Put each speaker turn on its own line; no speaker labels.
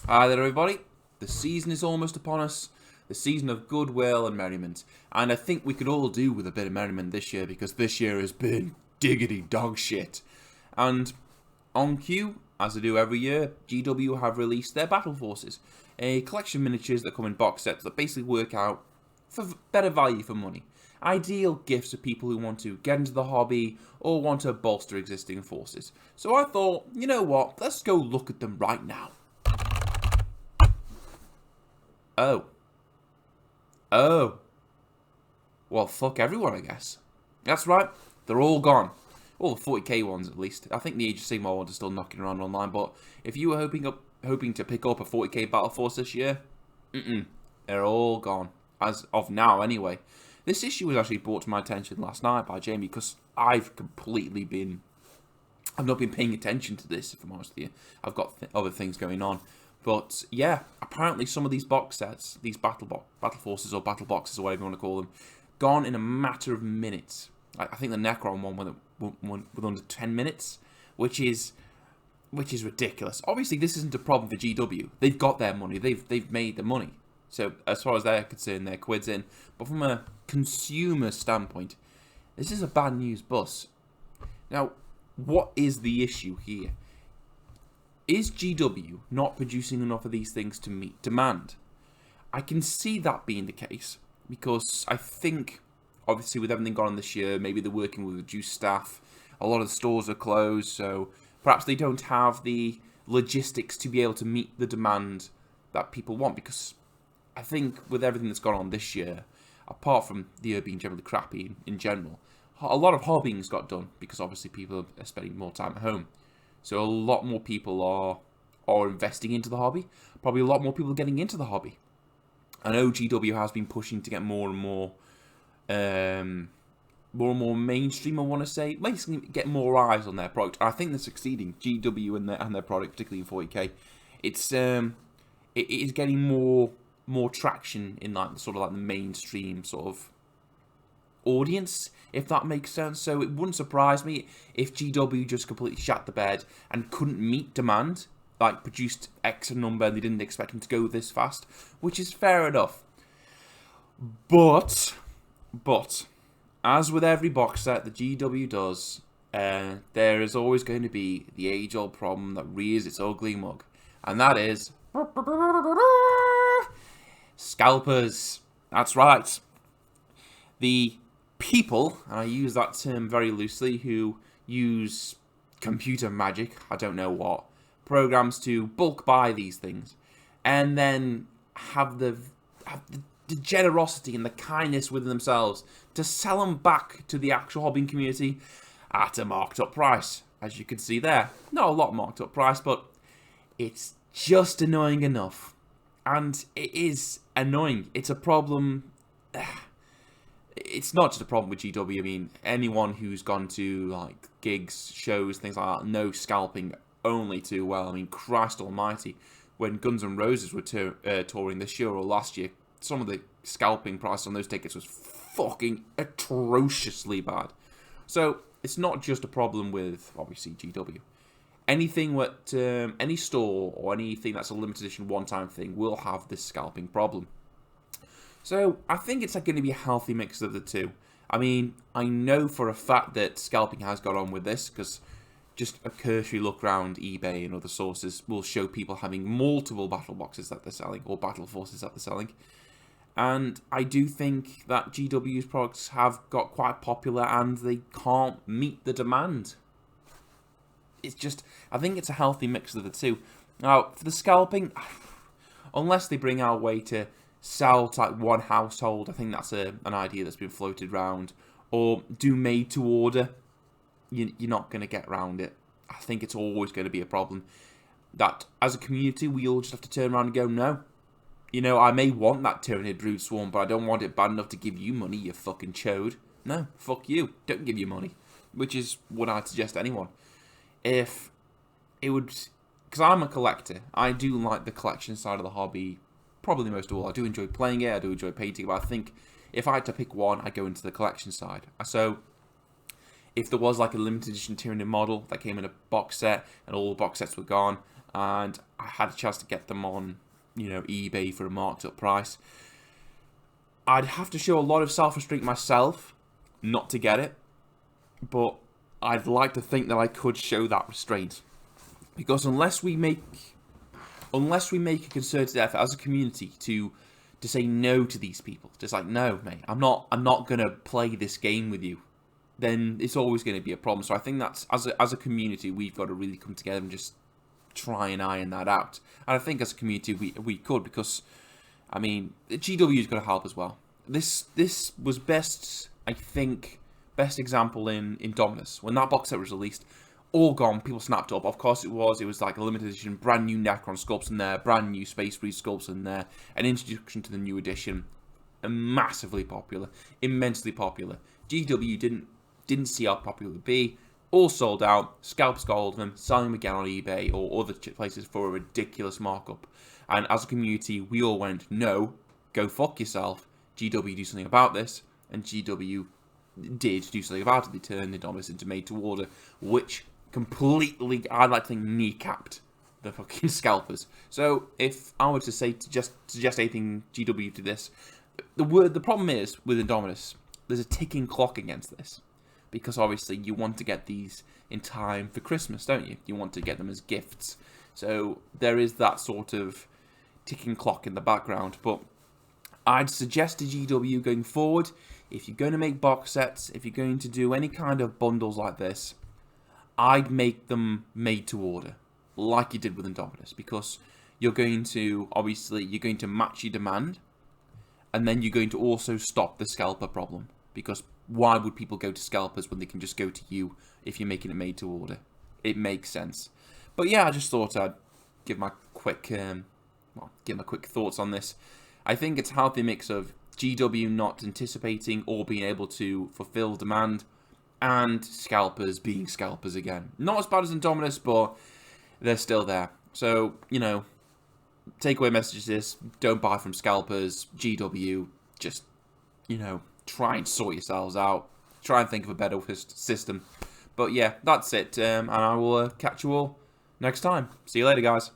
Hi there, everybody. The season is almost upon us. The season of goodwill and merriment. And I think we could all do with a bit of merriment this year because this year has been diggity dog shit. And on cue, as they do every year, GW have released their Battle Forces, a collection of miniatures that come in box sets that basically work out for better value for money. Ideal gifts for people who want to get into the hobby or want to bolster existing forces. So I thought, you know what, let's go look at them right now. Oh. Well, fuck everyone, I guess. That's right. They're all gone. All the 40k ones, at least. I think the Age of Sigmar ones are still knocking around online, but if you were hoping to pick up a 40k Battle Force this year, they're all gone. As of now, anyway. This issue was actually brought to my attention last night by Jamie, because I've not been paying attention to this, if I'm honest with you. I've got other things going on. But yeah, apparently some of these box sets, these battle forces or battle boxes or whatever you want to call them, gone in a matter of minutes. I think the Necron one went under 10 minutes, which is ridiculous. Obviously, this isn't a problem for GW. They've got their money. They've made the money. So as far as they're concerned, their quid's in. But from a consumer standpoint, this is a bad news bus. Now, what is the issue here? Is GW not producing enough of these things to meet demand? I can see that being the case, because I think, obviously with everything gone on this year, maybe they're working with reduced staff, a lot of the stores are closed, so perhaps they don't have the logistics to be able to meet the demand that people want, because I think with everything that's gone on this year, apart from the year being generally crappy in general, a lot of hobbying's got done, because obviously people are spending more time at home. So a lot more people are investing into the hobby. Probably a lot more people getting into the hobby. I know GW has been pushing to get more and more mainstream, I want to say. Basically, get more eyes on their product. I think they're succeeding. GW and their product, particularly in 40k, it is getting more traction in like the mainstream sort of audience, if that makes sense. So it wouldn't surprise me if GW just completely shat the bed and couldn't meet demand, like produced X number and they didn't expect them to go this fast, which is fair enough. But as with every box set that GW does, there is always going to be the age-old problem that rears its ugly mug, and that is scalpers. That's right. The people, and I use that term very loosely, who use computer magic, I don't know what, programs to bulk buy these things, and then have the generosity and the kindness within themselves to sell them back to the actual hobbying community at a marked up price. As you can see there, not a lot marked up price, but it's just annoying enough. And it is annoying. It's a problem. It's not just a problem with GW. I mean, anyone who's gone to like gigs, shows, things like that, knows scalping only too well. I mean, Christ almighty, when Guns N' Roses were touring this year or last year, some of the scalping price on those tickets was fucking atrociously bad. So it's not just a problem with, obviously, GW. Anything what any store or anything that's a limited edition one-time thing will have this scalping problem. So I think it's going to be a healthy mix of the two. I mean, I know for a fact that scalping has got on with this, because just a cursory look around eBay and other sources will show people having multiple battle boxes that they're selling, or battle forces that they're selling. And I do think that GW's products have got quite popular and they can't meet the demand. It's just, I think it's a healthy mix of the two. Now, for the scalping, unless they bring out a way to sell to like one household, I think that's an idea that's been floated around, or do made to order, you're not going to get around it. I think it's always going to be a problem that as a community we all just have to turn around and go, no, you know, I may want that Tyranid Brood Swarm, but I don't want it bad enough to give you money, you fucking chode. No, fuck you, don't give you money. Which is what I'd suggest anyone. If it would, because I'm a collector, I do like the collection side of the hobby probably most of all. I do enjoy playing it, I do enjoy painting, but I think if I had to pick one, I'd go into the collection side. So if there was like a limited edition Tyranid model that came in a box set and all the box sets were gone, and I had a chance to get them on, eBay for a marked up price. I'd have to show a lot of self-restraint myself not to get it, but I'd like to think that I could show that restraint, because unless we make a concerted effort as a community to say no to these people, just like, no, mate, I'm not gonna play this game with you, then it's always going to be a problem. So I think that's, as a community, we've got to really come together and just try and iron that out. And I think as a community we could, because I mean, GW's got to help as well. This was best example in Dominus. When that box set was released, all gone, people snapped up. Of course it was like a limited edition, brand new Necron sculpts in there, brand new Space Breeze sculpts in there, an introduction to the new edition, and massively popular, immensely popular. GW didn't see how popular it would be. All sold out. Scalpers got hold of them, selling them again on eBay or other places for a ridiculous markup. And as a community, we all went, no, go fuck yourself. GW do something about this. And GW did do something about it. They turned the Indominus into made to order, which completely, I'd like to think, kneecapped the fucking scalpers. So if I were to suggest anything GW to this, the problem is with Indominus, there's a ticking clock against this. Because obviously you want to get these in time for Christmas, don't you? You want to get them as gifts. So there is that sort of ticking clock in the background. But I'd suggest to GW going forward, if you're going to make box sets, if you're going to do any kind of bundles like this, I'd make them made to order, like you did with Indominus. Because you're going to match your demand, and then you're going to also stop the scalper problem. Because why would people go to scalpers when they can just go to you if you're making it made to order? It makes sense. But yeah, I just thought I'd give my quick thoughts on this. I think it's a healthy mix of GW not anticipating or being able to fulfill demand, and scalpers being scalpers again. Not as bad as Indominus, but they're still there. So, takeaway message is this: don't buy from scalpers. GW, just, try and sort yourselves out. Try and think of a better system. But yeah, that's it. And I will catch you all next time. See you later, guys.